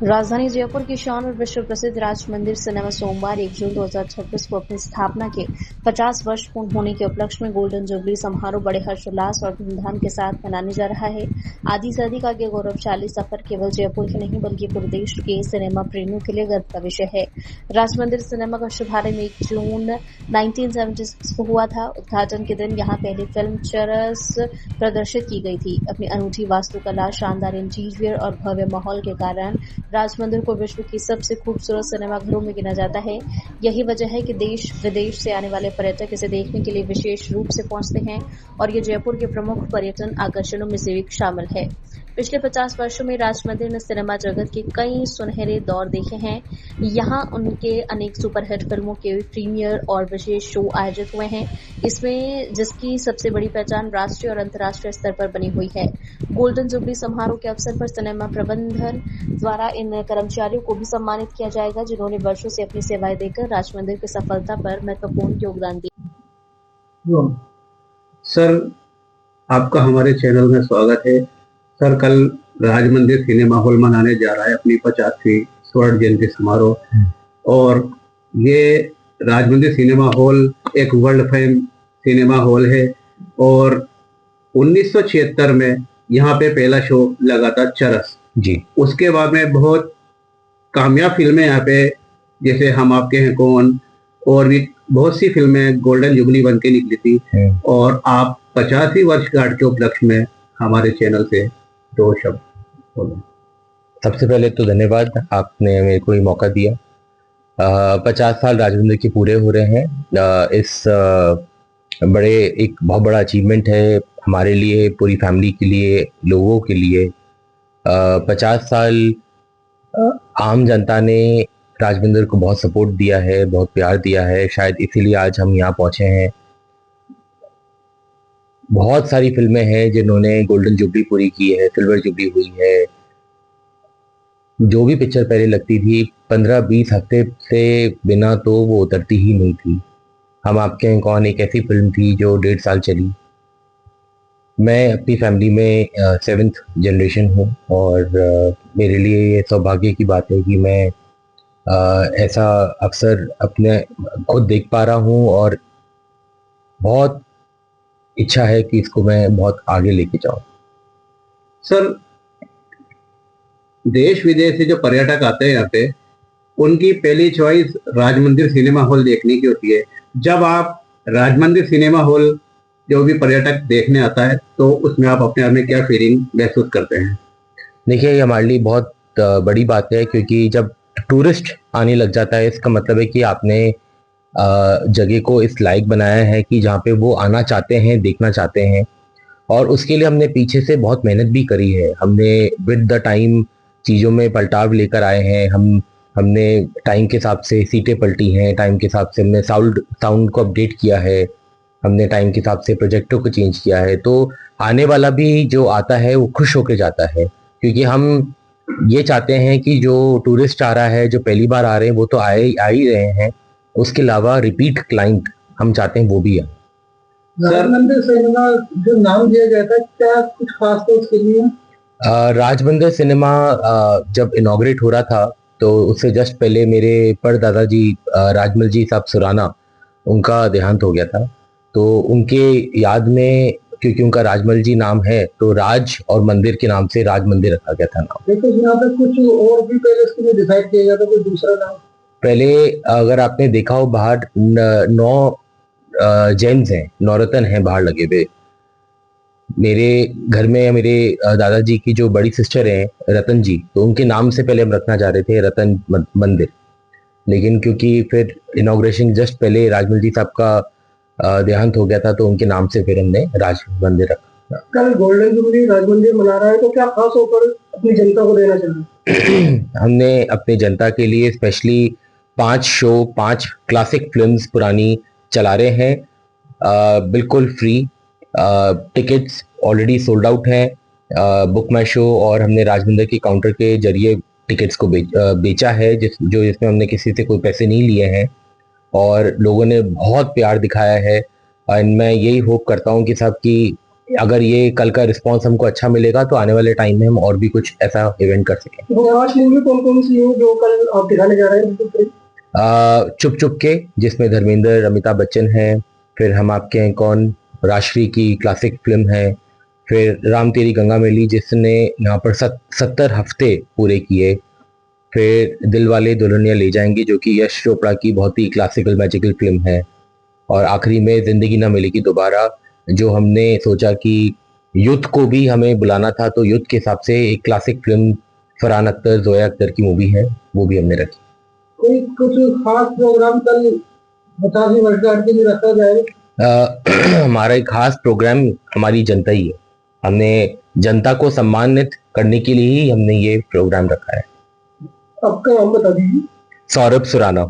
राजधानी जयपुर की शान और विश्व प्रसिद्ध राज मंदिर सिनेमा सोमवार 1 जून 2026 को अपनी स्थापना के 50 वर्ष पूर्ण होने के उपलक्ष्य में गोल्डन जुबली समारोह बड़े हर्षोल्लास और धूमधाम के साथ मनाने जा रहा है। आधी सदी का ये गौरवशाली सफर केवल जयपुर ही नहीं बल्कि पूरे देश के सिनेमा प्रेमियों के लिए गर्व का विषय है। राज मंदिर सिनेमा का शुभारंभ 1 जून 1976 को हुआ था। उद्घाटन के दिन यहाँ पहली फिल्म चरस प्रदर्शित की गई थी। अपनी अनूठी वास्तुकला, शानदार इंटीरियर और भव्य माहौल के कारण राज मंदिर को विश्व की सबसे खूबसूरत सिनेमा घरों में गिना जाता है। यही वजह है कि देश विदेश से आने वाले पर्यटक इसे देखने के लिए विशेष रूप से पहुंचते हैं और ये जयपुर के प्रमुख पर्यटन आकर्षणों में से एक शामिल है। पिछले 50 वर्षों में राज मंदिर ने सिनेमा जगत के कई सुनहरे दौर देखे हैं। यहाँ उनके अनेक सुपरहिट फिल्मों के प्रीमियर और विशेष शो आयोजित हुए हैं, इसमें जिसकी सबसे बड़ी पहचान राष्ट्रीय और अंतर्राष्ट्रीय स्तर पर बनी हुई है। गोल्डन जुबली समारोह के अवसर पर सिनेमा प्रबंधन द्वारा इन कर्मचारियों को भी सम्मानित किया जाएगा, जिन्होंने वर्षों से अपनी सेवाएं देकर राज मंदिर की सफलता पर महत्वपूर्ण योगदान दिया। सर, आपका हमारे चैनल में स्वागत है। सर, कल राज मंदिर सिनेमा हॉल मनाने जा रहा है अपनी 50वीं स्वर्ण जयंती समारोह, और ये राज मंदिर सिनेमा हॉल एक वर्ल्ड फेम सिनेमा हॉल है और 1976 में यहाँ पे पहला शो लगा था चरस जी। उसके बाद में बहुत कामयाब फिल्में यहाँ पे, जैसे हम आपके हैं कौन, और भी बहुत सी फिल्में गोल्डन जुबली बन के निकली थी। और आप 50वीं वर्षगांठ के उपलक्ष्य में हमारे चैनल से 2 शब्द बोलो। सबसे पहले तो धन्यवाद, आपने मेरे को ये मौका दिया। 50 साल राजमंदिर के पूरे हो रहे हैं। इस एक बहुत बड़ा अचीवमेंट है हमारे लिए, पूरी फैमिली के लिए, लोगों के लिए। 50 साल आम जनता ने राजमंदिर को बहुत सपोर्ट दिया है, बहुत प्यार दिया है, शायद इसीलिए आज हम यहाँ पहुंचे हैं। बहुत सारी फिल्में हैं जिन्होंने गोल्डन जुबली पूरी की है, सिल्वर जुबली हुई है। जो भी पिक्चर पहले लगती थी 15-20 हफ्ते से बिना तो वो उतरती ही नहीं थी। हम आपके हैं कौन एक ऐसी फिल्म थी जो 1.5 साल चली। मैं अपनी फैमिली में 7th जनरेशन हूँ और मेरे लिए ये सौभाग्य की बात है कि मैं ऐसा अवसर अपने खुद देख पा रहा हूँ और बहुत इच्छा है कि इसको मैं बहुत आगे लेके जाऊँ। सर, देश विदेश से जो पर्यटक आते हैं यहाँ पे, उनकी पहली चॉइस राज मंदिर सिनेमा हॉल देखने की होती है। जब आप राज मंदिर सिनेमा हॉल जो भी पर्यटक देखने आता है तो उसमें आप अपने आप में क्या फीलिंग महसूस करते हैं? देखिए, ये हमारे लिए बहुत बड़ी बात है, क्योंकि जब टूरिस्ट आने लग जाता है इसका मतलब है कि आपने जगह को इस लायक बनाया है कि जहाँ पे वो आना चाहते हैं, देखना चाहते हैं। और उसके लिए हमने पीछे से बहुत मेहनत भी करी है। हमने विद द टाइम चीज़ों में पलटाव लेकर आए हैं। हमने टाइम के हिसाब से सीटें पलटी हैं, टाइम के हिसाब से हमने साउंड को अपडेट किया है, हमने टाइम के हिसाब से प्रोजेक्टों को चेंज किया है। तो आने वाला भी जो आता है वो खुश होकर जाता है, क्योंकि हम ये चाहते हैं कि जो टूरिस्ट आ रहा है, जो पहली बार आ रहे हैं, वो तो आ ही रहे हैं, उसके अलावा रिपीट क्लाइंट हम चाहते हैं वो भी आए। राज मंदिर सिनेमा जो नाम दिया गया था, क्या कुछ खास था उसके लिए? राज मंदिर सिनेमा जब इनॉग्रेट हो रहा था तो उससे जस्ट पहले मेरे परदादा जी राजमल जी साहब सुराना, उनका देहांत हो गया था। तो उनके याद में, क्योंकि उनका राजमल जी नाम है, तो राज और मंदिर के नाम से राज मंदिर रखा गया था नाम। देखो, यहाँ पे कुछ और भी पहले इसके लिए डिसाइड किया गया था, कोई दूसरा नाम? पहले अगर आपने देखा हो, बाहर 9 जैन्स हैं, नौरतन हैं बाहर लगे हुए। मेरे घर में मेरे दादाजी की जो बड़ी सिस्टर हैं रतन जी, तो उनके नाम से पहले हम रखना चाह रहे थे रतन मंदिर, लेकिन क्योंकि फिर इनॉग्रेशन जस्ट पहले राजमल जी साहब का देहांत हो गया था तो उनके नाम से फिर हमने राज मंदिर रखा। कल गोल्डन जुबली राज मंदिर मना रहा है, तो क्या खास ऑफर अपनी जनता को देना चाहिए? हमने अपनी जनता के लिए स्पेशली 5 शो, 5 क्लासिक फिल्म्स पुरानी चला रहे हैं, बिल्कुल free. Tickets already sold out हैं बुक माई शो, और हमने राजमंदिर के काउंटर के जरिए टिकट्स को बेचा है, जिसमें हमने किसी से कोई पैसे नहीं लिए हैं और लोगों ने बहुत प्यार दिखाया है। एंड मैं यही होप करता हूँ कि साहब की अगर ये कल का रिस्पॉन्स हमको अच्छा मिलेगा तो आने वाले टाइम में हम और भी कुछ ऐसा इवेंट कर सकें। मूवी कौन कौन सी है जो कल आप दिखाने जा रहे हैं? चुप चुप के, जिसमें धर्मेंद्र, अमिताभ बच्चन है। फिर हम आपके हैं कौन, राजश्री की क्लासिक फिल्म है। फिर राम तेरी गंगा मैली, जिसने यहाँ पर 70 हफ्ते पूरे किए। फिर दिल वाले दुल्हनिया ले जाएंगे, जो कि यश चोपड़ा की बहुत ही क्लासिकल मैजिकल फिल्म है। और आखिरी में जिंदगी ना मिलेगी दोबारा, जो हमने सोचा कि युद्ध को भी हमें बुलाना था, तो युद्ध के हिसाब से एक क्लासिक फिल्म फरहान अख्तर, जोया अख्तर की मूवी है, वो भी हमने रखी। कोई कुछ खास प्रोग्राम कल 50वीं वर्षगांठ के लिए रखा जाए? हमारा एक खास प्रोग्राम हमारी जनता ही है। हमने जनता को सम्मानित करने के लिए ही हमने ये प्रोग्राम रखा है। आपका नाम बता दीजिए। सौरभ सुराना।